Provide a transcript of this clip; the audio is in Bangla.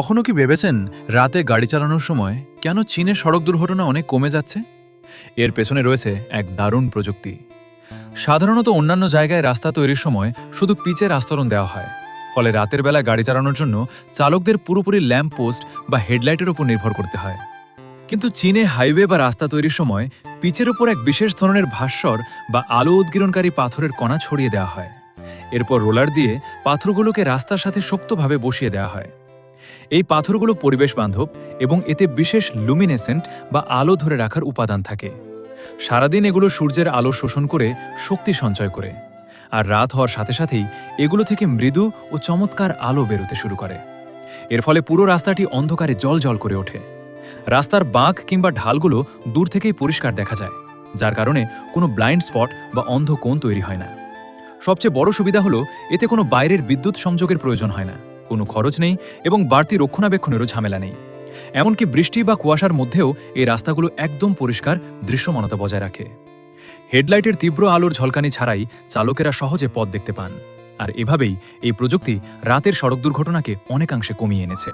কখনো কি ভেবেছেন রাতে গাড়ি চালানোর সময় কেন চীনের সড়ক দুর্ঘটনা অনেক কমে যাচ্ছে? এর পেছনে রয়েছে এক দারুণ প্রযুক্তি। সাধারণত অন্যান্য জায়গায় রাস্তা তৈরির সময় শুধু পিচের আস্তরণ দেওয়া হয়, ফলে রাতের বেলা গাড়ি চালানোর জন্য চালকদের পুরোপুরি ল্যাম্প পোস্ট বা হেডলাইটের উপর নির্ভর করতে হয়। কিন্তু চীনে হাইওয়ে বা রাস্তা তৈরির সময় পিচের উপর এক বিশেষ ধরনের ভাস্বর বা আলো উদ্গীরণকারী পাথরের কণা ছড়িয়ে দেওয়া হয়। এরপর রোলার দিয়ে পাথরগুলোকে রাস্তার সাথে শক্তভাবে বসিয়ে দেওয়া হয়। এই পাথরগুলো পরিবেশ বান্ধব এবং এতে বিশেষ লুমিনেসেন্ট বা আলো ধরে রাখার উপাদান থাকে। সারাদিন এগুলো সূর্যের আলো শোষণ করে শক্তি সঞ্চয় করে, আর রাত হওয়ার সাথে সাথেই এগুলো থেকে মৃদু ও চমৎকার আলো বেরোতে শুরু করে। এর ফলে পুরো রাস্তাটি অন্ধকারে জ্বলজ্বল করে ওঠে। রাস্তার বাঁক কিংবা ঢালগুলো দূর থেকেই পরিষ্কার দেখা যায়, যার কারণে কোনো ব্লাইন্ড স্পট বা অন্ধ কোণ তৈরি হয় না। সবচেয়ে বড় সুবিধা হলো এতে কোনো বাইরের বিদ্যুৎ সংযোগের প্রয়োজন হয় না, কোনো খরচ নেই এবং বাড়তি রক্ষণাবেক্ষণেরও ঝামেলা নেই। এমনকি বৃষ্টি বা কুয়াশার মধ্যেও এই রাস্তাগুলো একদম পরিষ্কার দৃশ্যমানতা বজায় রাখে। হেডলাইটের তীব্র আলোর ঝলকানি ছাড়াই চালকেরা সহজে পথ দেখতে পান, আর এভাবেই এই প্রযুক্তি রাতের সড়ক দুর্ঘটনাকে অনেকাংশে কমিয়ে এনেছে।